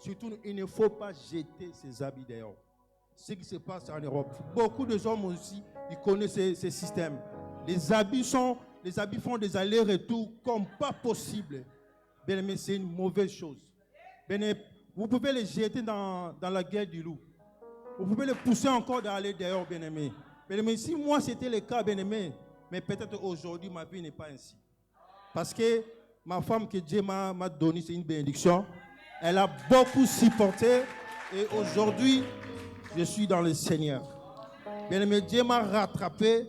Surtout, il ne faut pas jeter ses habits dehors. Ce qui se passe en Europe. Beaucoup de hommes aussi, ils connaissent ces systèmes. Les habits font des allers-retours comme pas possible. Bien aimé, c'est une mauvaise chose. Bien aimé, vous pouvez les jeter dans la guerre du loup. Vous pouvez les pousser encore d'aller dehors, bien aimé. Bien aimé, si moi c'était le cas, bien aimé, mais peut-être aujourd'hui ma vie n'est pas ainsi. Parce que ma femme que Dieu m'a donnée, c'est une bénédiction. Elle a beaucoup supporté et aujourd'hui, je suis dans le Seigneur. Bien aimé, Dieu m'a rattrapé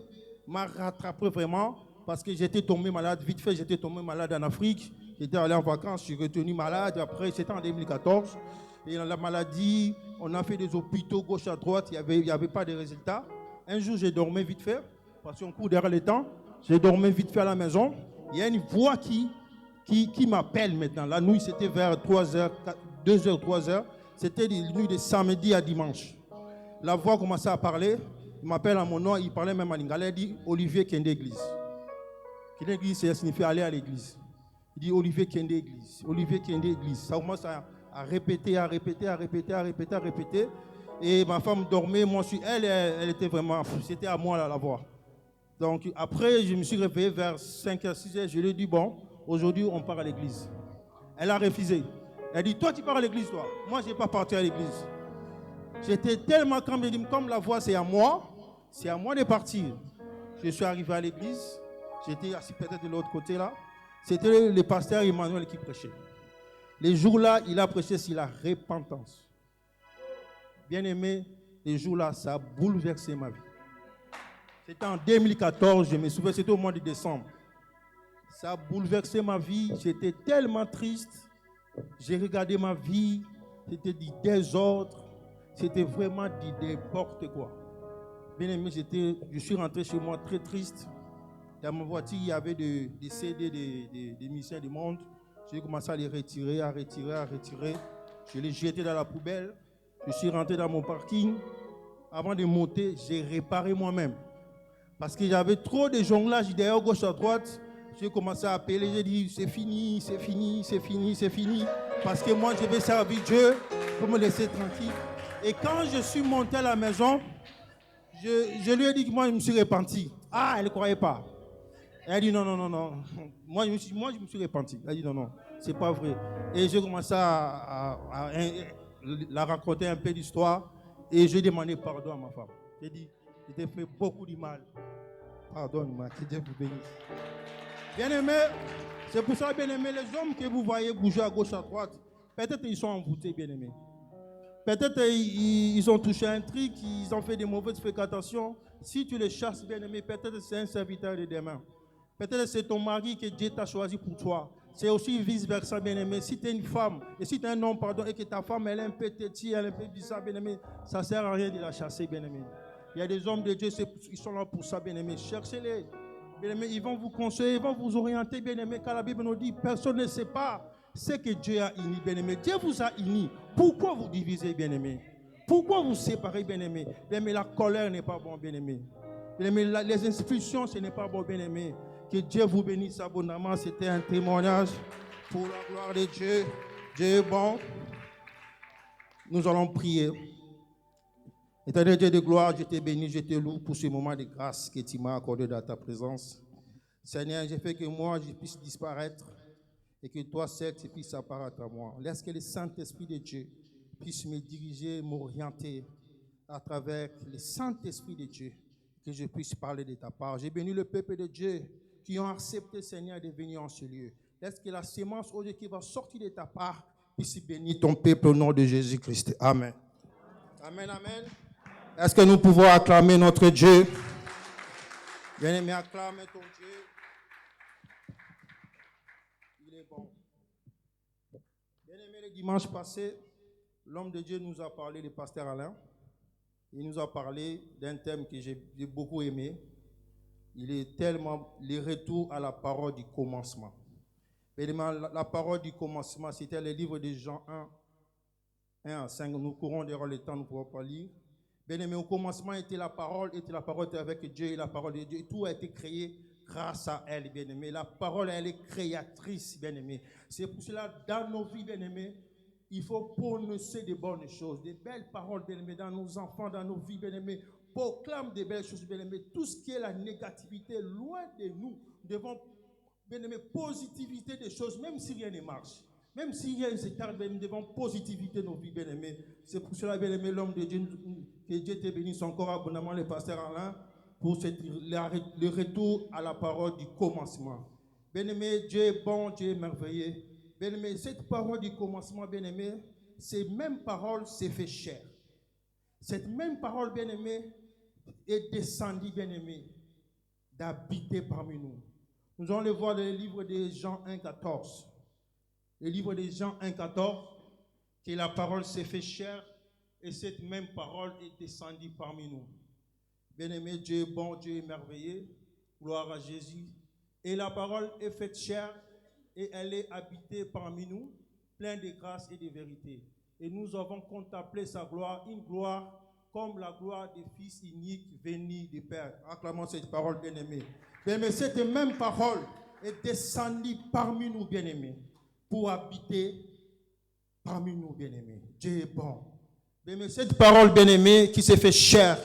vraiment parce que j'étais tombé malade. Vite fait, j'étais tombé malade en Afrique. J'étais allé en vacances, je suis retenu malade. Après, c'était en 2014. Et dans la maladie, on a fait des hôpitaux gauche à droite, il n'y avait pas de résultats. Un jour, j'ai dormi vite fait, parce qu'on court derrière le temps. J'ai dormi vite fait à la maison. Il y a une voix qui m'appelle maintenant. La nuit, c'était vers 3h, 2h, 3h. C'était la nuit de samedi à dimanche. La voix commençait à parler. Il m'appelle à mon nom. Il parlait même en lingala. Il dit Olivier Kende Église. Kende Église, ça signifie aller à l'église. Il dit Olivier Kende Église. Olivier Kende Église. Ça commence à répéter. Et ma femme dormait. Moi, elle était vraiment. C'était à moi la voix. Donc après, je me suis réveillé vers 5h, 6h. Je lui ai dit bon, aujourd'hui, on part à l'église. Elle a refusé. Elle dit toi, tu pars à l'église, toi. Moi, je n'ai pas parti à l'église. J'étais tellement calme, comme la voix c'est à moi de partir. Je suis arrivé à l'église, j'étais assis peut-être de l'autre côté là. C'était le pasteur Emmanuel qui prêchait. Les jours-là, il a prêché sur la repentance. Bien aimé, les jours-là, ça a bouleversé ma vie. C'était en 2014, je me souviens, c'était au mois de décembre. Ça a bouleversé ma vie, j'étais tellement triste. J'ai regardé ma vie, c'était du désordre. C'était vraiment du n'importe quoi. Bien aimé, je suis rentré chez moi très triste. Dans ma voiture, il y avait des CD des musiciens du monde. J'ai commencé à les retirer. Je les jetais dans la poubelle. Je suis rentré dans mon parking. Avant de monter, j'ai réparé moi-même. Parce que j'avais trop de jonglage derrière, gauche à droite. J'ai commencé à appeler. J'ai dit, c'est fini. Parce que moi, je vais servir Dieu pour me laisser tranquille. Et quand je suis monté à la maison, je lui ai dit que moi, je me suis repenti. Ah, elle ne croyait pas. Elle a dit non. Moi, je me suis repenti. Elle a dit non, c'est pas vrai. Et j'ai commencé à la raconter un peu d'histoire. Et j'ai demandé pardon à ma femme. J'ai dit, je t'ai fait beaucoup de mal. Pardonne-moi, que Dieu vous bénisse. Bien aimé, c'est pour ça, bien aimé, les hommes que vous voyez bouger à gauche, à droite, peut-être ils sont envoûtés, bien aimé. Peut-être ils ont touché un truc, ils ont fait des mauvaises fréquentations. Si tu les chasses, bien aimé, peut-être c'est un serviteur de demain. Peut-être c'est ton mari que Dieu t'a choisi pour toi. C'est aussi vice-versa, bien aimé. Si tu es une femme, et si tu es un homme, pardon, et que ta femme, elle est un peu têtue, elle est un peu bizarre, bien aimé, ça ne sert à rien de la chasser, bien aimé. Il y a des hommes de Dieu, ils sont là pour ça, bien aimé. Cherchez-les. Bien aimé, ils vont vous conseiller, ils vont vous orienter, bien aimé, car la Bible nous dit, personne ne sait pas ce que Dieu a uni, bien aimé. Dieu vous a uni. Pourquoi vous divisez, bien aimé? Pourquoi vous séparez, bien aimé? Bien aimé, la colère n'est pas bon, bien aimé. Bien aimé, les institutions, ce n'est pas bon, bien aimé. Que Dieu vous bénisse abondamment. C'était un témoignage pour la gloire de Dieu. Dieu est bon. Nous allons prier. Éternel Dieu de gloire, je te bénis, je te loue pour ce moment de grâce que tu m'as accordé dans ta présence. Seigneur, j'ai fait que moi, je puisse disparaître et que toi, seul, tu puisses apparaître à moi. Laisse que le Saint-Esprit de Dieu puisse me diriger, m'orienter à travers le Saint-Esprit de Dieu, que je puisse parler de ta part. J'ai béni le peuple de Dieu qui ont accepté, Seigneur, de venir en ce lieu. Laisse que la sémence, au Dieu, qui va sortir de ta part, puisse bénir ton peuple au nom de Jésus-Christ. Amen. Amen, amen. Est-ce que nous pouvons acclamer notre Dieu? Bien-aimé, acclame ton Dieu. Il est bon. Bien-aimé, le dimanche passé, l'homme de Dieu nous a parlé, le pasteur Alain. Il nous a parlé d'un thème que j'ai beaucoup aimé. Il est tellement le retour à la parole du commencement. La parole du commencement, c'était le livre de Jean 1 à 5. Nous courons derrière le temps, nous ne pouvons pas lire. Bien-aimé, au commencement était la parole était avec Dieu, et la parole de Dieu. Et tout a été créé grâce à elle, bien-aimé. La parole, elle est créatrice, bien-aimé. C'est pour cela, dans nos vies, bien-aimé, Il faut prononcer de bonnes choses, de belles paroles, bien-aimés, dans nos enfants, dans nos vies, bien-aimés. Proclame de belles choses, bien-aimés. Tout ce qui est la négativité, loin de nous. Nous devons, bien-aimés, positivité des choses, même si rien ne marche. Même s'il y a une secteur, nous devons positivité nos vies, bien-aimés. C'est pour cela, bien-aimé, l'homme de Dieu, que Dieu te bénisse encore abondamment, le pasteur Alain, pour le retour à la parole du commencement. Bien-aimé, Dieu est bon, Dieu est merveilleux. Bien-aimé, cette parole du commencement, bien-aimé, ces mêmes paroles s'est fait chair. Cette même parole, bien-aimé, est descendue, bien-aimé, d'habiter parmi nous. Nous allons le voir dans le livre de Jean 1,14. Le livre de Jean 1,14, que la parole s'est fait chair et cette même parole est descendue parmi nous. Bien-aimé, Dieu est bon, Dieu est merveilleux. Gloire à Jésus. Et la parole est faite chair et elle est habitée parmi nous, pleine de grâce et de vérité. Et nous avons contemplé sa gloire, une gloire comme la gloire des fils uniques venus du Père. Acclamons cette parole, bien-aimé. Bien-aimé, cette même parole est descendue parmi nous, bien-aimés, pour habiter parmi nous, bien-aimés. Dieu est bon. Bien-aimé, cette parole, bien-aimé, qui s'est fait chair,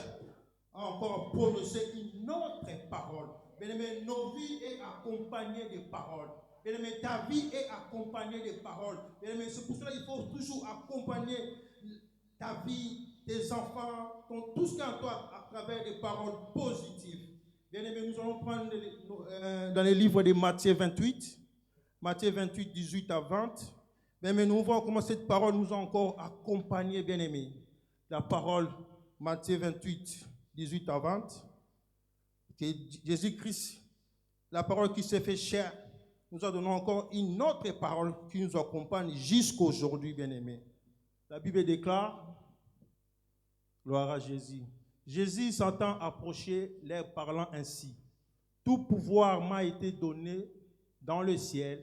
a encore prononcé une autre parole. Bien-aimé, nos vies sont accompagnées de paroles. Bien-aimé, ta vie est accompagnée de paroles. Bien-aimé, c'est pour cela qu'il faut toujours accompagner ta vie, tes enfants, tout ce qui est en toi à travers des paroles positives. Bien-aimé, nous allons prendre dans les livres de Matthieu 28. Matthieu 28, 18 à 20. Bien-aimé, nous voyons comment cette parole nous a encore accompagnés, bien-aimé. La parole, Matthieu 28, 18 à 20. Que Jésus-Christ, la parole qui s'est fait chair, nous a donné encore une autre parole qui nous accompagne jusqu'à aujourd'hui, bien-aimé. La Bible déclare, gloire à Jésus. Jésus s'entend approcher, leur parlant ainsi. Tout pouvoir m'a été donné dans le ciel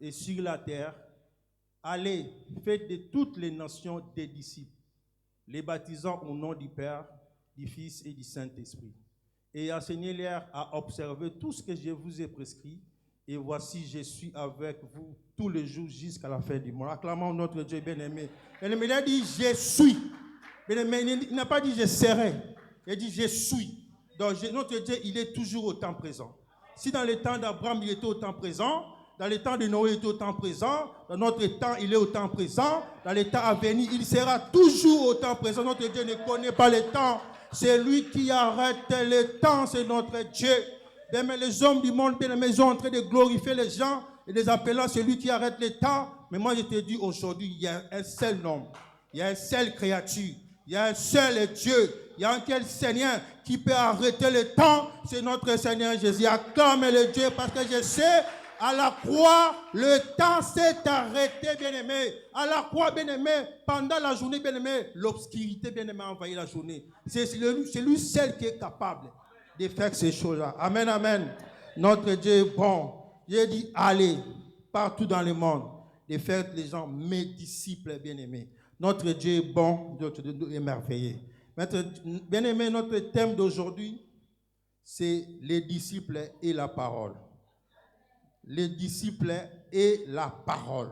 et sur la terre. Allez, faites de toutes les nations des disciples, les baptisant au nom du Père, du Fils et du Saint-Esprit. Et enseignez-leur à observer tout ce que je vous ai prescrit. Et voici, je suis avec vous tous les jours jusqu'à la fin du monde. Acclamons notre Dieu bien-aimé. Bien-aimé, il a dit je suis. Bien-aimé, il n'a pas dit je serai. Il a dit je suis. Donc notre Dieu, il est toujours autant présent. Si dans le temps d'Abraham, il était autant présent, dans le temps de Noé, il était autant présent, dans notre temps, il est autant présent, dans le temps à venir, il sera toujours autant présent. Notre Dieu ne connaît pas le temps. C'est lui qui arrête le temps, c'est notre Dieu. Bien, mais les hommes du monde, bien, ils sont en train de glorifier les gens et les appelant celui qui arrête le temps. Mais moi, je te dis aujourd'hui, il y a un seul homme, il y a une seule créature, il y a un seul Dieu, il y a un seul Seigneur qui peut arrêter le temps, c'est notre Seigneur Jésus. Acclame le Dieu parce que je sais, à la croix, le temps s'est arrêté, bien-aimé. À la croix, bien-aimé, pendant la journée, bien-aimé, l'obscurité, bien-aimé, a envahi la journée. C'est lui seul qui est capable de faire ces choses-là. Amen, amen. Notre Dieu est bon. Dieu dit, allez partout dans le monde, de faire les gens mes disciples, bien-aimés. Notre Dieu est bon, notre Dieu est merveilleux. Bien-aimé, notre thème d'aujourd'hui, c'est les disciples et la parole. Les disciples et la parole.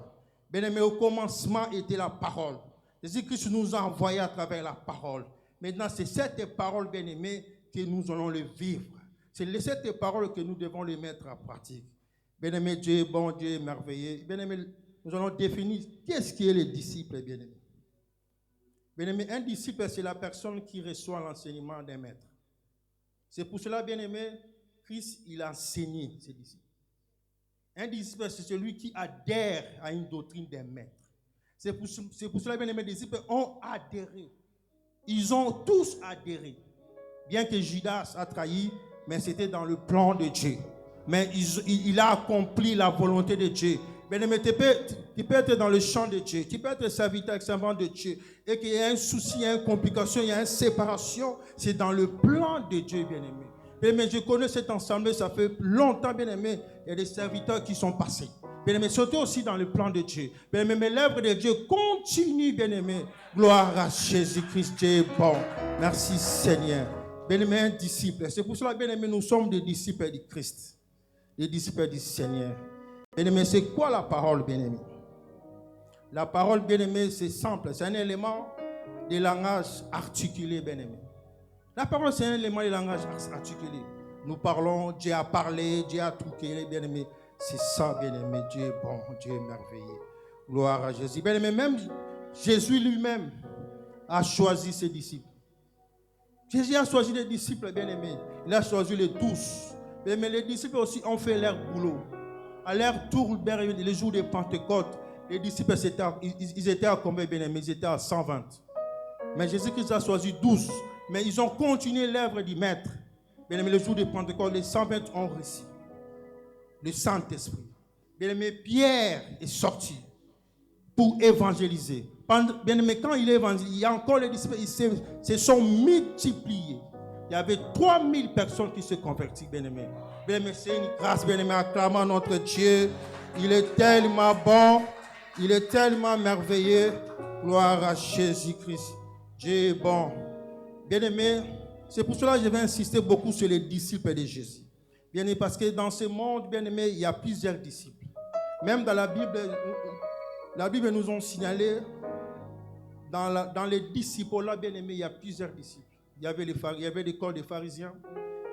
Bien-aimé, au commencement était la parole. Jésus-Christ nous a envoyés à travers la parole. Maintenant, c'est cette parole, bien-aimé, que nous allons le vivre. C'est cette parole que nous devons le mettre en pratique. Bien-aimé, Dieu est bon, Dieu est merveilleux. Bien-aimé, nous allons définir qu'est-ce qui est le disciple, bien-aimé. Bien-aimé, un disciple, c'est la personne qui reçoit l'enseignement d'un maître. C'est pour cela, bien-aimé, Christ, il a enseigné ses disciples. Un disciple, c'est celui qui adhère à une doctrine d'un maître. C'est pour cela, bien aimés, les disciples ont adhéré. Ils ont tous adhéré. Bien que Judas a trahi, mais c'était dans le plan de Dieu. Mais il a accompli la volonté de Dieu. Bien aimé, tu peux être dans le champ de Dieu. Tu peux être serviteur, servant de Dieu. Et qu'il y a un souci, il y a une complication, il y a une séparation. C'est dans le plan de Dieu, bien aimé. Mais je connais cet ensemble, ça fait longtemps, bien aimé. Il y a des serviteurs qui sont passés. Bien aimé, surtout aussi dans le plan de Dieu. Bien aimé, mais l'œuvre de Dieu continue, bien aimé. Gloire à Jésus-Christ, Dieu est bon. Merci Seigneur. Bien aimé, un disciple. C'est pour cela, bien aimé, nous sommes des disciples du Christ. Des disciples du Seigneur. Bien aimé, c'est quoi la parole, bien aimé? La parole, bien-aimé, c'est simple. C'est un élément de langage articulé, bien-aimé. La parole, c'est un élément de langage articulé. Nous parlons, Dieu a parlé, Dieu a tout créé, bien-aimé. C'est ça, bien-aimé. Dieu est bon, Dieu est merveilleux. Gloire à Jésus. Bien-aimé, même Jésus lui-même a choisi ses disciples. Jésus a choisi les disciples, bien-aimés. Il a choisi les 12. Mais les disciples aussi ont fait leur boulot. À leur tour, les jours de Pentecôte, les disciples, ils étaient à combien, bien-aimés? Ils étaient à 120. Mais Jésus-Christ a choisi 12. Mais ils ont continué l'œuvre du Maître. Bien-aimés, le jour de Pentecôte, les 120 ont reçu le Saint-Esprit. Bien-aimé, Pierre est sorti pour évangéliser. Bien-aimé, quand il est évangélisé, il y a encore les disciples, ils se sont multipliés. Il y avait 3000 personnes qui se convertissent, bien-aimé. Bien-aimé, c'est une grâce, bien-aimé, acclamant notre Dieu. Il est tellement bon, il est tellement merveilleux. Gloire à Jésus-Christ. Dieu est bon. Bien-aimé, c'est pour cela que je vais insister beaucoup sur les disciples de Jésus. Bien-aimé, parce que dans ce monde, bien-aimé, il y a plusieurs disciples. Même dans la Bible nous a signalé, dans les disciples, là, bien-aimé, il y a plusieurs disciples. Il y avait l'école des pharisiens,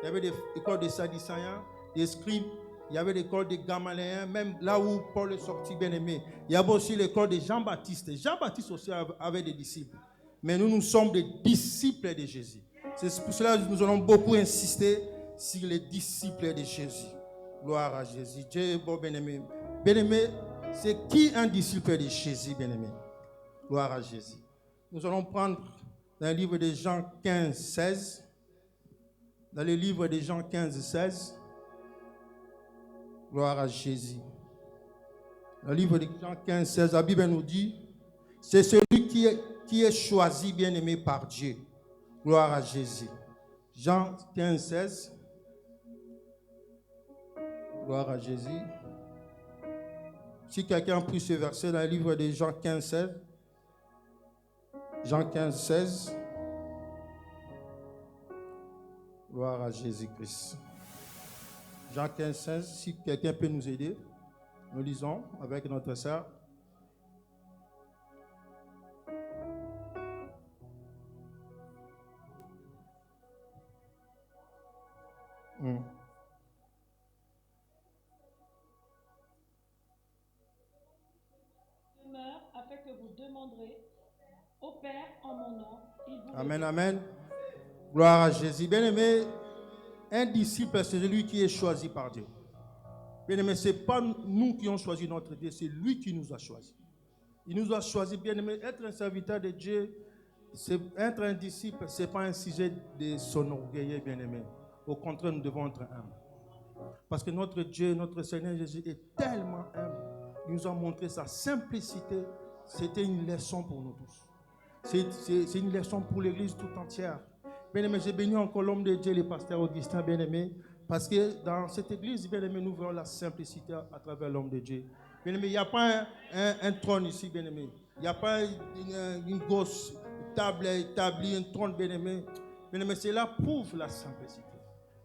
il y avait l'école des sadducéens, des scribes, il y avait l'école des gamaléens, même là où Paul est sorti, bien-aimé. Il y avait aussi l'école de Jean-Baptiste. Jean-Baptiste aussi avait des disciples. Mais nous sommes des disciples de Jésus. C'est pour cela que nous allons beaucoup insister sur les disciples de Jésus. Gloire à Jésus. Dieu est bon, bien-aimé. Bien-aimé, c'est qui un disciple de Jésus, bien-aimé? Gloire à Jésus. Nous allons prendre dans le livre de Jean 15, 16. Dans le livre de Jean 15, 16. Gloire à Jésus. Dans le livre de Jean 15, 16, la Bible nous dit, c'est celui qui est choisi, bien-aimé, par Dieu. Gloire à Jésus. Jean 15, 16. Gloire à Jésus. Si quelqu'un a pris ce verset dans le livre de Jean 15, 16. Jean 15, 16. Gloire à Jésus-Christ. Jean 15, 16. Si quelqu'un peut nous aider, nous lisons avec notre sœur. Afin que vous demanderez au Père en mon nom. Amen, amen. Gloire à Jésus. Bien-aimé, un disciple, c'est celui qui est choisi par Dieu. Bien-aimé, ce n'est pas nous qui avons choisi notre Dieu, c'est lui qui nous a choisis. Il nous a choisis, bien-aimé. Être un serviteur de Dieu, être un disciple, ce n'est pas un sujet de s'enorgueillir, bien-aimé. Au contraire, nous devons être humbles. Parce que notre Dieu, notre Seigneur Jésus est tellement humble. Il nous a montré sa simplicité. C'était une leçon pour nous tous. C'est une leçon pour l'Église tout entière. Bien-aimé, j'ai béni encore l'homme de Dieu, le pasteur Augustin, bien-aimé, parce que dans cette Église, bien-aimé, nous voyons la simplicité à travers l'homme de Dieu. Bien-aimé, il n'y a pas un trône ici, bien-aimé. Il n'y a pas une grosse table établie, un trône, bien-aimé. Bien-aimé, cela prouve la simplicité.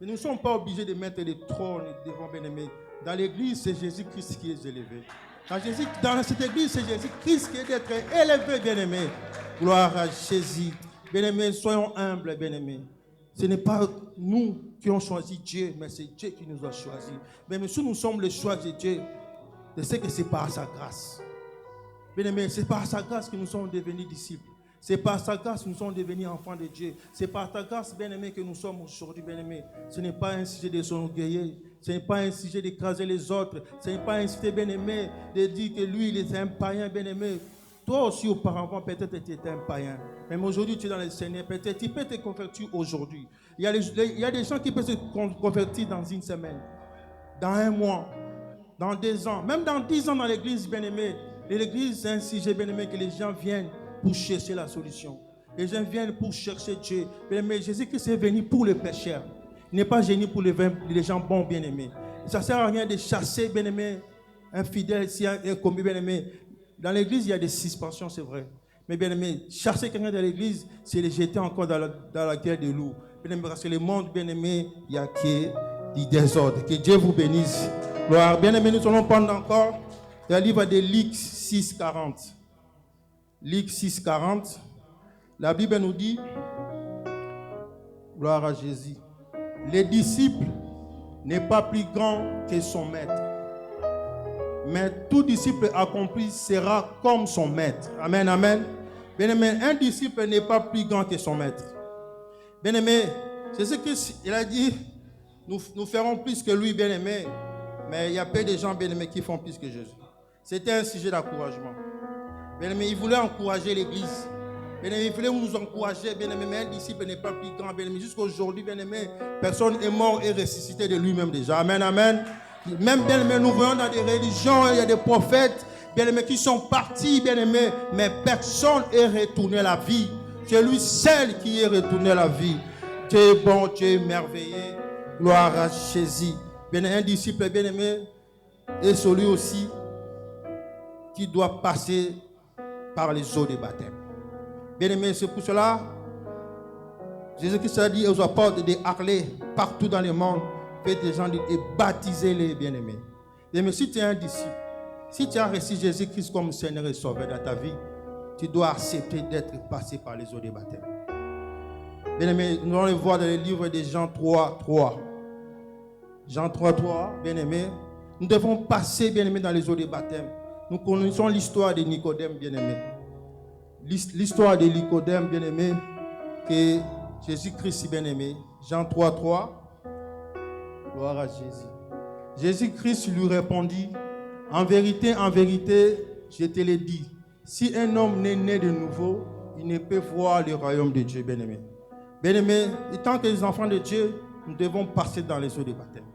Mais nous ne sommes pas obligés de mettre des trônes devant, bien-aimé. Dans l'Église, c'est Jésus-Christ qui est élevé. Dans cette Église, c'est Jésus-Christ qui est d'être élevé, bien-aimé. Gloire à Jésus. Bien-aimés, soyons humbles, bien-aimés. Ce n'est pas nous qui avons choisi Dieu, mais c'est Dieu qui nous a choisis. Mais si nous sommes les choix de Dieu, je sais que c'est par sa grâce. Bien-aimés, c'est par sa grâce que nous sommes devenus disciples. C'est par sa grâce que nous sommes devenus enfants de Dieu. C'est par ta grâce, bien-aimé, que nous sommes aujourd'hui, bien-aimés. Ce n'est pas un sujet de s'enorgueillir. Ce n'est pas un sujet d'écraser les autres. Ce n'est pas un sujet, bien-aimé, de dire que lui, il est un païen, bien-aimé. Toi aussi, auparavant, peut-être tu étais un païen. Mais aujourd'hui, tu es dans le Seigneur. Peut-être tu peux te convertir aujourd'hui. Il y a des gens qui peuvent se convertir dans une semaine, dans un mois, dans 2 ans, même dans 10 ans dans l'église, bien-aimé. L'église, c'est un sujet, bien-aimé, que les gens viennent pour chercher la solution. Les gens viennent pour chercher Dieu. Bien-aimé, Jésus-Christ est venu pour les pécheurs. Il n'est pas venu pour les gens bons, bien-aimés. Ça ne sert à rien de chasser, bien-aimé, un fidèle, si un commis, bien-aimé. Dans l'église, il y a des suspensions, c'est vrai. Mais bien-aimé, chasser quelqu'un de l'église, c'est le jeter encore dans la guerre des loups. Bien-aimé, parce que le monde, bien-aimé, il y a du désordre. Que Dieu vous bénisse. Gloire. Bien-aimé, nous allons prendre encore le livre de Luc 6, 40. Luc 6, 40. La Bible nous dit, gloire à Jésus, les disciples n'est pas plus grand que son maître. Mais tout disciple accompli sera comme son maître. Amen, amen. Bien-aimé, un disciple n'est pas plus grand que son maître. Bien-aimé, c'est ce qu'il a dit. Nous ferons plus que lui, bien-aimé. Mais il y a peu de gens, bien-aimés, qui font plus que Jésus. C'était un sujet d'encouragement. Bien-aimé, il voulait encourager l'église. Bien-aimé, il voulait nous encourager, bien-aimé. Mais un disciple n'est pas plus grand, bien-aimé. Jusqu'à aujourd'hui, bien-aimé, personne est mort et ressuscité de lui-même déjà. Amen, amen. Même, bien-aimé, nous voyons dans des religions, il y a des prophètes, bien-aimés, qui sont partis, bien-aimés, mais personne n'est retourné à la vie. C'est lui seul qui est retourné à la vie. Tu es bon, tu es merveilleux. Gloire à Jésus. Bien-aimé, un disciple, bien-aimé, est celui aussi qui doit passer par les eaux de baptême. Bien-aimé, c'est pour cela, Jésus-Christ a dit aux apôtres d'aller partout dans le monde, faites des gens et baptisez-les, bien-aimés. Bien-aimé, si tu es un disciple, si tu as reçu Jésus-Christ comme Seigneur et Sauveur dans ta vie, tu dois accepter d'être passé par les eaux de baptême. Bien-aimé, nous allons le voir dans le livre de Jean 3, 3. Jean 3, 3, bien-aimé, nous devons passer, bien-aimé, dans les eaux de baptême. Nous connaissons l'histoire de Nicodème, bien-aimé. L'histoire de Nicodème, bien-aimé, que Jésus-Christ, bien-aimé. Jean 3, 3. Gloire à Jésus. Jésus-Christ lui répondit, en vérité, je te l'ai dit, si un homme n'est né de nouveau, il ne peut voir le royaume de Dieu, bien-aimé. Bien-aimé, étant que les enfants de Dieu, nous devons passer dans les eaux de baptême.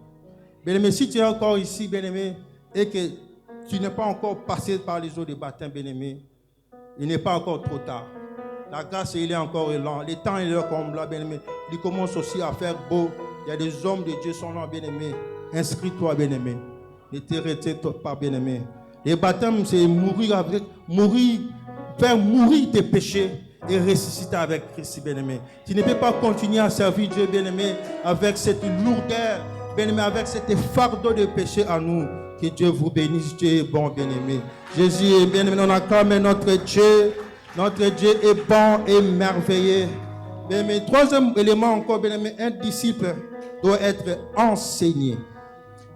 Bien-aimé, si tu es encore ici, bien-aimé, et que tu n'es pas encore passé par les eaux de baptême, bien-aimé, il n'est pas encore trop tard. La grâce, il est encore lent. Le temps, il est comme là, bien-aimé. Il commence aussi à faire beau. Il y a des hommes de Dieu qui sont là, bien-aimé. Inscris-toi, bien-aimé. Ne te retiens pas, bien-aimé. Le baptême, c'est faire mourir tes péchés et ressusciter avec Christ, bien-aimé. Tu ne peux pas continuer à servir Dieu, bien-aimé, avec cette lourdeur, bien-aimé, avec cet fardeau de péché à nous. Que Dieu vous bénisse, Dieu est bon, bien-aimé. Jésus est bien-aimé, on acclame notre Dieu. Notre Dieu est bon et merveilleux. Bien-aimé, troisième élément encore, bien-aimé, un disciple doit être enseigné.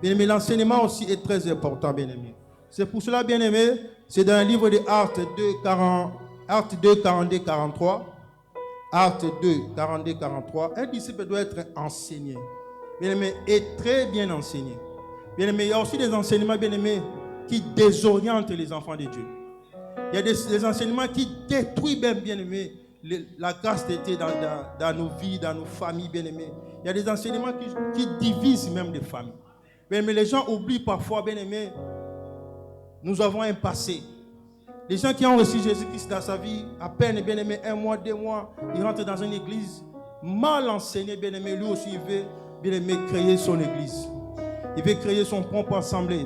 Bien-aimé, l'enseignement aussi est très important, bien-aimé. C'est pour cela, bien-aimé, c'est dans le livre de Actes 2, 42, 43. Actes 2, 42, 43. Un disciple doit être enseigné. Bien-aimé, et très bien enseigné. Bien-aimé, il y a aussi des enseignements, bien-aimés, qui désorientent les enfants de Dieu. Il y a des enseignements qui détruisent, bien-aimés, la grâce de Dieu dans nos vies, dans nos familles, bien-aimés. Il y a des enseignements qui divisent même les familles. Mais les gens oublient parfois, bien-aimés, nous avons un passé. Les gens qui ont reçu Jésus-Christ dans sa vie, à peine, bien-aimés, 1 mois, 2 mois, ils rentrent dans une église mal enseignée, bien-aimé. Lui aussi, il veut, bien-aimé, créer son église. Il veut créer son propre assemblée.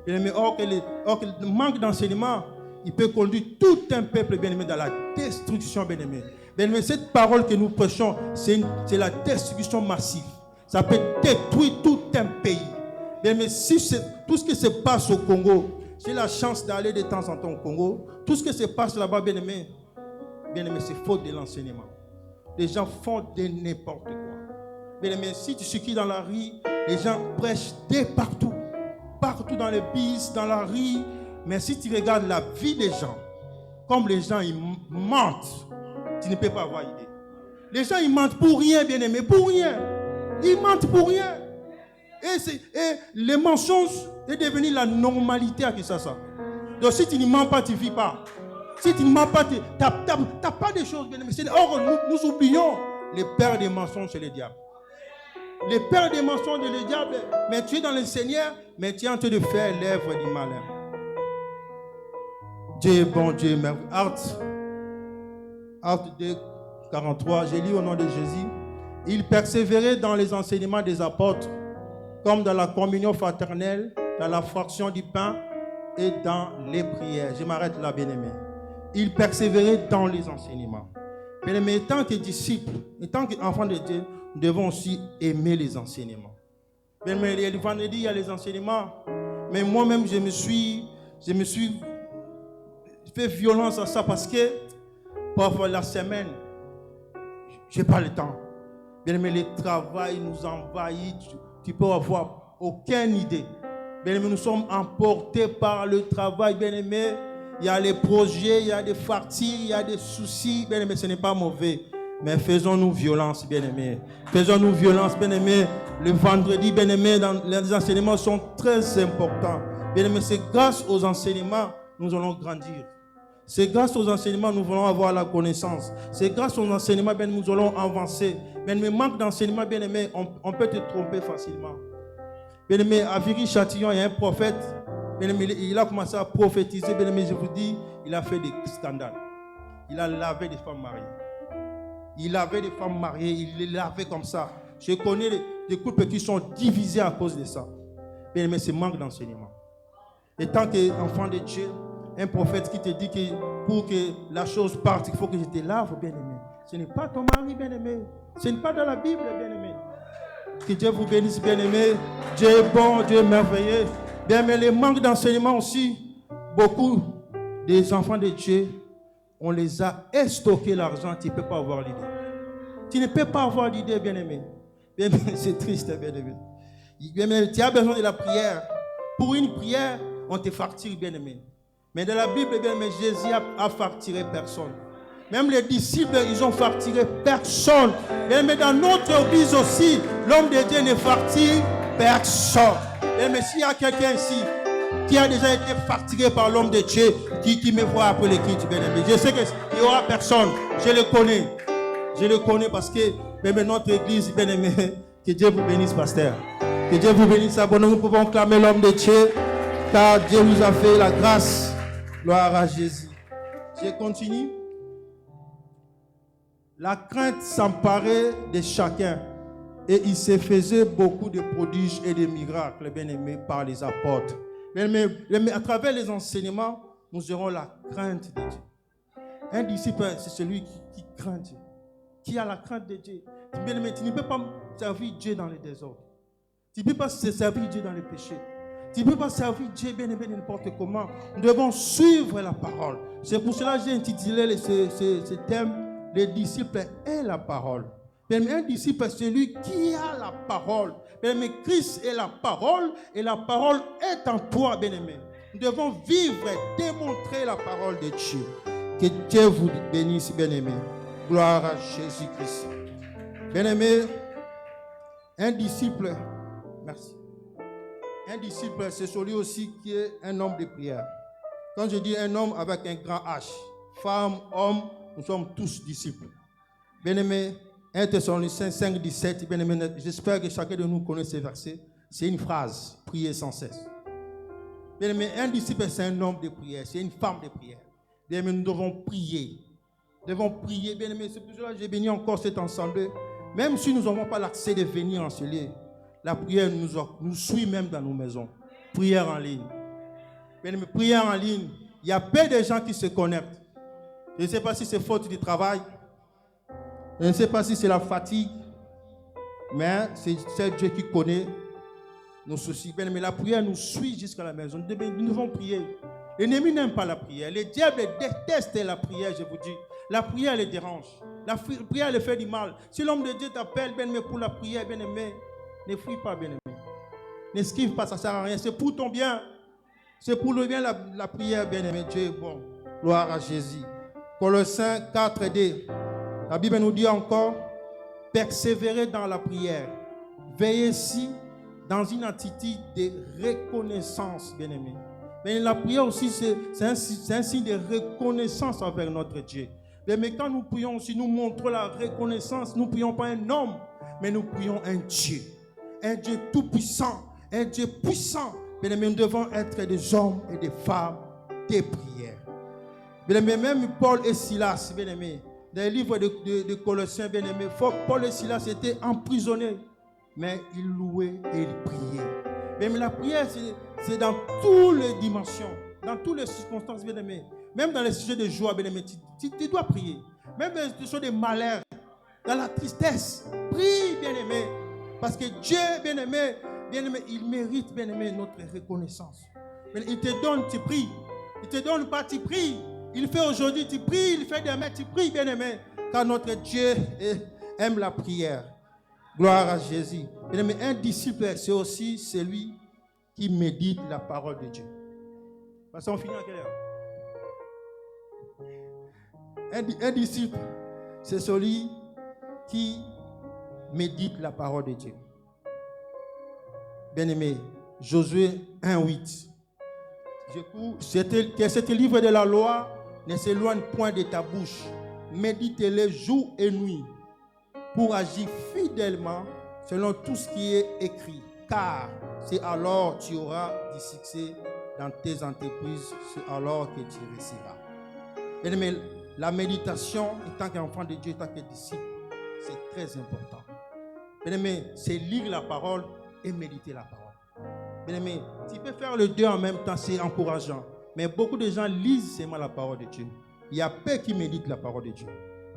Bien-aimé, or que le manque d'enseignement, il peut conduire tout un peuple, bien-aimé, dans la destruction, bien-aimé. Bien-aimé, cette parole que nous prêchons, c'est la destruction massive. Ça peut détruire tout un pays. Bien-aimé, si tout ce qui se passe au Congo, j'ai la chance d'aller de temps en temps au Congo, tout ce qui se passe là-bas, bien-aimé, c'est faute de l'enseignement. Les gens font de n'importe quoi. Bien-aimé, si tu circules dans la rue, les gens prêchent de partout. Partout dans les bus, dans la rue. Mais si tu regardes la vie des gens, comme les gens ils mentent, tu ne peux pas avoir idée. Les gens ils mentent pour rien, bien-aimé, pour rien. Ils mentent pour rien. Et les mensonges est devenu la normalité à Kinshasa. Donc si tu ne mens pas, tu ne vis pas. Si tu ne mens pas, tu n'as pas de choses, bien-aimé. Or, nous oublions les pères des mensonges, c'est le diable. Les pères des mensonges, c'est le diable. Mais tu es dans le Seigneur, mais tu es en train de faire l'œuvre du malin. Dieu est bon, Dieu est merveilleux. Acte 2, 43, j'ai lu au nom de Jésus. Il persévérait dans les enseignements des apôtres, comme dans la communion fraternelle, dans la fraction du pain et dans les prières. Je m'arrête là, bien-aimé. Il persévérait dans les enseignements. Bien-aimé, en tant que disciples, en tant qu'enfants de Dieu, nous devons aussi aimer les enseignements. Bien-aimé, le vendredi, il y a les enseignements. Mais moi-même, je me suis Tu fais violence à ça parce que parfois la semaine, je n'ai pas le temps. Bien aimé, le travail nous envahit. Tu peux avoir aucune idée. Bien aimé, nous sommes emportés par le travail. Bien aimé, il y a les projets, il y a des fartis, il y a des soucis. Bien aimé, ce n'est pas mauvais. Mais faisons-nous violence, bien aimé. Faisons-nous violence, bien aimé. Le vendredi, bien aimé, les enseignements sont très importants. Bien aimé, c'est grâce aux enseignements que nous allons grandir. C'est grâce aux enseignements que nous allons avoir la connaissance. C'est grâce aux enseignements que nous allons avancer. Bien aimé, manque d'enseignement, bien aimé, on peut te tromper facilement. Bien aimé, à Viry-Châtillon, il y a un prophète. Bien aimé, il a commencé à prophétiser. Bien aimé, je vous dis, il a fait des scandales. Il a lavé des femmes mariées. Il avait des femmes mariées, il les lavait comme ça. Je connais des couples qui sont divisés à cause de ça. Bien aimé, c'est manque d'enseignement. Et tant qu'enfant de Dieu, un prophète qui te dit que pour que la chose parte, il faut que je te lave, bien aimé. Ce n'est pas ton mari, bien aimé. Ce n'est pas dans la Bible, bien aimé. Que Dieu vous bénisse, bien aimé. Dieu est bon, Dieu est merveilleux. Bien aimé, le manque d'enseignement aussi. Beaucoup des enfants de Dieu, on les a estoqué l'argent, tu ne peux pas avoir l'idée. Tu ne peux pas avoir l'idée, bien aimé. Bien aimé, c'est triste, bien aimé. Bien aimé, tu as besoin de la prière. Pour une prière, on te facture, bien aimé. Mais dans la Bible, bien aimé, Jésus a facturé personne. Même les disciples, ils ont facturé personne. Bien aimé, dans notre église aussi, l'homme de Dieu ne facture personne. Bien aimé, s'il y a quelqu'un ici qui a déjà été facturé par l'homme de Dieu, qui me voit après les cultes, bien aimé. Je sais qu'il n'y aura personne. Je le connais. Je le connais parce que même notre église, bien aimé, que Dieu vous bénisse, pasteur. Que Dieu vous bénisse. Nous pouvons clamer l'homme de Dieu, car Dieu nous a fait la grâce. Gloire à Jésus. Je continue. La crainte s'emparait de chacun. Et il se faisait beaucoup de prodiges et de miracles, bien aimés, par les apôtres. Mais à travers les enseignements, nous aurons la crainte de Dieu. Un disciple, c'est celui qui craint Dieu, qui a la crainte de Dieu. Bien aimé, tu ne peux pas servir Dieu dans les désordres. Tu ne peux pas servir Dieu dans les péchés. Tu ne peux pas servir Dieu, bien aimé, n'importe comment. Nous devons suivre la parole. C'est pour cela que j'ai intitulé ce thème, les disciples et la parole. Bien aimé, un disciple, c'est celui qui a la parole. Bien aimé, Christ est la parole et la parole est en toi, bien aimé. Nous devons vivre et démontrer la parole de Dieu. Que Dieu vous bénisse, bien aimé. Gloire à Jésus-Christ. Bien aimé, un disciple, merci. Un disciple, c'est celui aussi qui est un homme de prière. Quand je dis un homme avec un grand H, femme, homme, nous sommes tous disciples. Bien aimé, 1 Thessaloniciens 5, 17, bien aimé, j'espère que chacun de nous connaît ces versets. C'est une phrase, prier sans cesse. Bien aimé, un disciple, c'est un homme de prière, c'est une femme de prière. Bien aimé, nous devons prier. Nous devons prier, bien aimé. C'est pour cela que j'ai béni encore cet ensemble. Même si nous n'avons pas l'accès de venir en ce lieu, la prière nous suit même dans nos maisons. Prière en ligne. Bien aimé, prière en ligne. Il y a peu de gens qui se connectent. Je ne sais pas si c'est faute du travail. Je ne sais pas si c'est la fatigue. Mais c'est Dieu qui connaît nos soucis. Bien aimé, la prière nous suit jusqu'à la maison. Nous devons prier. L'ennemi n'aime pas la prière. Le diable déteste la prière, je vous dis. La prière le dérange. La prière le fait du mal. Si l'homme de Dieu t'appelle, bien aimé, pour la prière, bien aimé, ne fuis pas, bien aimé. N'esquive pas, ça ne sert à rien. C'est pour ton bien. C'est pour le bien la prière, bien aimé. Dieu est bon. Gloire à Jésus. Colossiens 4:2. La Bible nous dit encore, persévérez dans la prière. Veillez ici dans une attitude de reconnaissance, bien aimé. Mais la prière aussi, c'est un signe de reconnaissance envers notre Dieu. Mais quand nous prions aussi, nous montrons la reconnaissance. Nous ne prions pas un homme, mais nous prions un Dieu. Un Dieu tout-puissant. Un Dieu puissant. Bien aimé, nous devons être des hommes et des femmes de prière. Bien aimé, même Paul et Silas, bien aimé, dans les livres de Colossiens, bien aimé, Paul et Silas étaient emprisonnés. Mais ils louaient et ils priaient. Mais la prière, c'est dans toutes les dimensions, dans toutes les circonstances, bien aimé. Même dans les sujets de joie, bien aimé, tu dois prier. Même dans les sujets de malheur, dans la tristesse, prie, bien aimé. Parce que Dieu, bien aimé, il mérite, bien aimé, notre reconnaissance. Il te donne, tu pries. Il te donne pas, tu pries. Il fait aujourd'hui, tu pries, il fait demain, tu pries, bien-aimé. Car notre Dieu aime la prière. Gloire à Jésus. Bien-aimé, un disciple, c'est aussi celui qui médite la parole de Dieu. Parce qu'on finit à quelle heure? Un disciple, c'est celui qui médite la parole de Dieu. Bien-aimé, Josué 1:8. Cet livre de la loi ne s'éloigne point de ta bouche. Médite-le jour et nuit pour agir fidèlement selon tout ce qui est écrit. Car c'est alors que tu auras du succès dans tes entreprises. C'est alors que tu réussiras. Bien-aimé, la méditation, en tant qu'enfant de Dieu, en tant que disciple, c'est très important. Bien-aimé, c'est lire la parole et méditer la parole. Bien-aimé, tu peux faire les deux en même temps, c'est encourageant. Mais beaucoup de gens lisent seulement la parole de Dieu. Il y a peu qui méditent la parole de Dieu.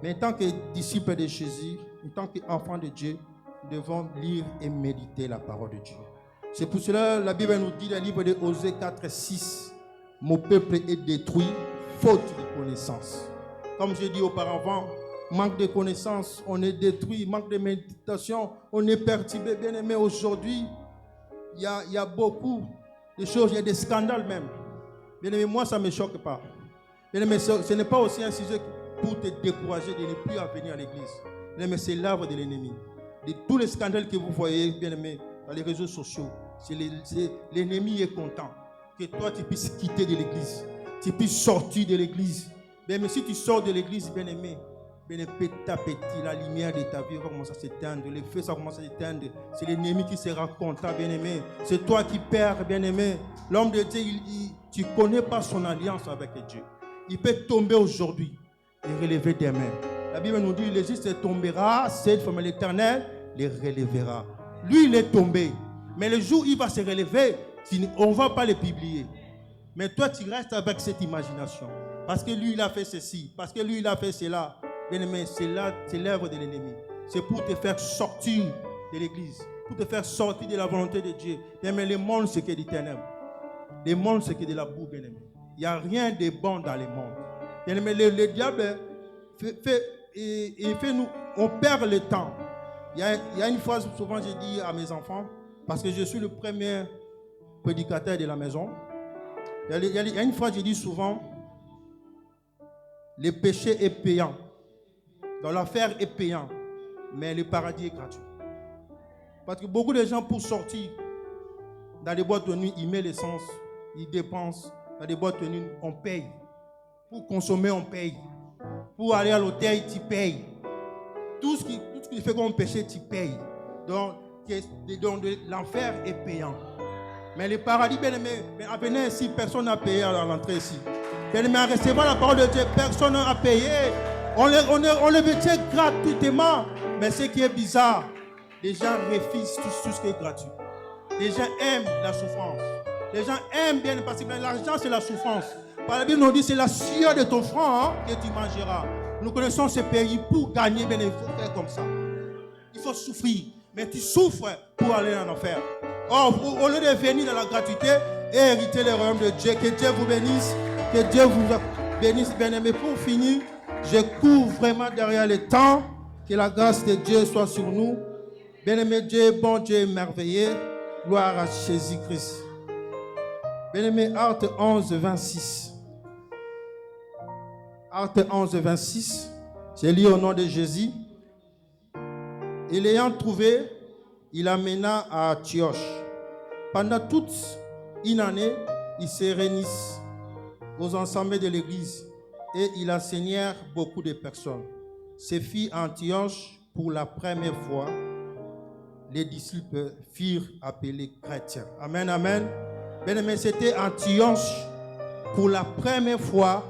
Mais en tant que disciple de Jésus, en tant qu'enfant de Dieu, nous devons lire et méditer la parole de Dieu. C'est pour cela que la Bible nous dit dans le livre de Osée 4:6, mon peuple est détruit, faute de connaissance. Comme je dis auparavant, manque de connaissance, on est détruit, manque de méditation, on est perturbé. Bien aimé, aujourd'hui, il y a beaucoup de choses, il y a des scandales même. Bien aimé, moi ça ne me choque pas. Bien aimé, ce n'est pas aussi un sujet pour te décourager de ne plus venir à l'église. Bien aimé, c'est l'œuvre de l'ennemi. De tous les scandales que vous voyez, bien aimé, dans les réseaux sociaux, l'ennemi est content que toi tu puisses quitter de l'église, tu puisses sortir de l'église. Bien aimé, si tu sors de l'église, bien aimé, petit à petit, la lumière de ta vie va commencer à s'éteindre, le feu ça commence à s'éteindre. C'est l'ennemi qui sera content, bien aimé. C'est toi qui perds, bien aimé. L'homme de Dieu, tu ne connais pas son alliance avec Dieu. Il peut tomber aujourd'hui et relever demain. La Bible nous dit, le juste tombera, cette forme l'Éternel les relèvera. Lui, il est tombé. Mais le jour où il va se relever, on ne va pas le publier. Mais toi, tu restes avec cette imagination. Parce que lui, il a fait ceci. Parce que lui, il a fait cela. Bien aimé, c'est l'œuvre de l'ennemi. C'est pour te faire sortir de l'église. Pour te faire sortir de la volonté de Dieu. Bien aimé, le monde, c'est que des ténèbres. Le monde, c'est que de la boue, bien aimé. Il n'y a rien de bon dans le monde. Bien aimé, le diable fait nous, on perd le temps. Il y a une fois, souvent, j'ai dit à mes enfants, parce que je suis le premier prédicateur de la maison. Il y a une fois, j'ai dit souvent, le péché est payant. Donc l'affaire est payant, mais le paradis est gratuit. Parce que beaucoup de gens, pour sortir dans les boîtes de nuit, ils mettent l'essence, ils dépensent. Dans les boîtes de nuit, on paye. Pour consommer, on paye. Pour aller à l'hôtel, tu payes. Tout ce qui fait comme péché, tu payes. Donc l'enfer est payant. Mais le paradis, bien aimé, à venir ici, personne n'a payé à l'entrée ici. Bien aimé, à recevoir la parole de Dieu, personne n'a payé. On le mettait gratuitement. Mais ce qui est bizarre, les gens refusent tout ce qui est gratuit. Les gens aiment la souffrance. Les gens aiment bien parce que l'argent, c'est la souffrance. Par la Bible, nous dit c'est la sueur de ton front que tu mangeras. Nous connaissons ce pays. Pour gagner, bien, il faut faire comme ça. Il faut souffrir. Mais tu souffres pour aller en enfer. Or, au lieu de venir dans la gratuité et hériter le royaume de Dieu, que Dieu vous bénisse. Que Dieu vous bénisse, bien aimé. Pour finir, je cours vraiment derrière le temps. Que la grâce de Dieu soit sur nous. Bien-aimé Dieu, bon Dieu merveilleux. Gloire à Jésus-Christ. Bien-aimé, Acte 11, 26. Acte 11, 26. J'ai lu au nom de Jésus. Et l'ayant trouvé, il amena à Antioche. Pendant toute une année, ils se réunissent aux ensembles de l'église et il enseignèrent beaucoup de personnes. Ce fit à Antioche pour la première fois. Les disciples furent appelés chrétiens. Amen, amen. Bien aimé, c'était Antioche. Pour la première fois,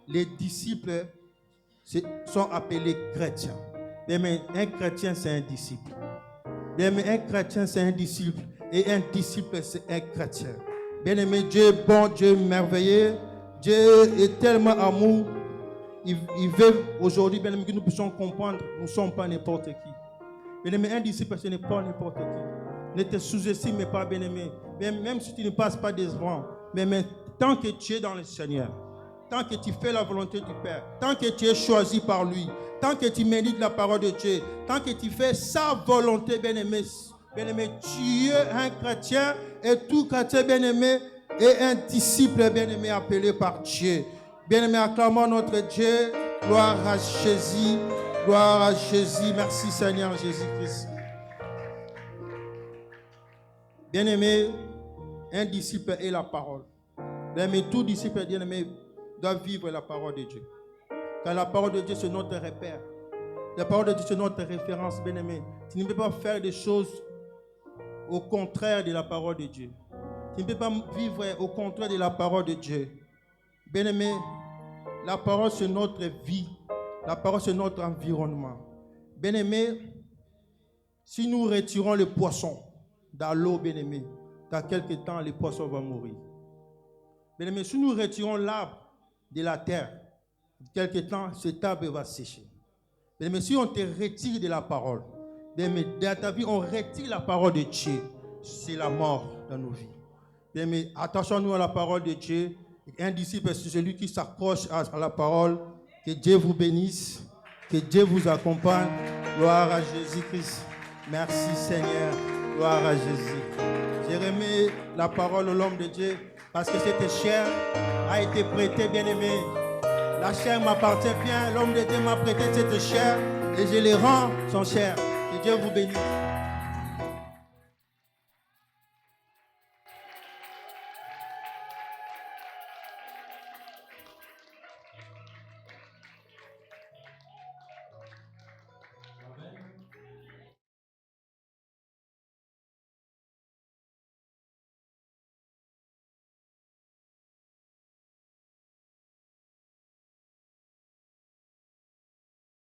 les disciples sont appelés chrétiens. Bien aimé, un chrétien, c'est un disciple. Bien aimé, un chrétien, c'est un disciple. Et un disciple, c'est un chrétien. Bien aimé, Dieu, bon Dieu merveilleux. Dieu est tellement amour. Il veut aujourd'hui, bien aimé, que nous puissions comprendre. Nous ne sommes pas n'importe qui. Bien aimé, un disciple, ce n'est pas n'importe qui. Ne te sous-estime pas, bien aimé. Même si tu ne passes pas devant. Mais tant que tu es dans le Seigneur, tant que tu fais la volonté du Père, tant que tu es choisi par lui, tant que tu médites la parole de Dieu, tant que tu fais sa volonté, bien-aimé, bien-aimé, tu es un chrétien et tout chrétien, bien-aimé, est un disciple, bien-aimé, appelé par Dieu. Bien-aimé, acclamons notre Dieu. Gloire à Jésus. Gloire à Jésus. Merci Seigneur Jésus-Christ. Bien-aimé, un disciple est la parole. Bien-aimé, tout disciple, bien-aimé, doit vivre la parole de Dieu. Car la parole de Dieu, c'est notre repère. La parole de Dieu, c'est notre référence, bien-aimé. Tu ne peux pas faire des choses au contraire de la parole de Dieu. Tu ne peux pas vivre au contraire de la parole de Dieu. Bien-aimé, la parole, c'est notre vie. La parole, c'est notre environnement. Bien-aimé, si nous retirons le poisson dans l'eau, bien-aimé, dans quelques temps, le poisson va mourir. Bien-aimé, si nous retirons l'arbre de la terre, dans quelques temps, cet arbre va sécher. Bien-aimé, si on te retire de la parole, bien-aimé, dans ta vie, on retire la parole de Dieu, c'est la mort dans nos vies. Bien-aimé, attachons-nous à la parole de Dieu. Un disciple, c'est celui qui s'accroche à la parole. Que Dieu vous bénisse. Que Dieu vous accompagne. Gloire à Jésus-Christ. Merci Seigneur. Gloire à Jésus. J'ai remis la parole au l'homme de Dieu parce que cette chair a été prêtée, bien-aimé. La chair m'appartient bien. L'homme de Dieu m'a prêté cette chair et je les rends son chair. Que Dieu vous bénisse.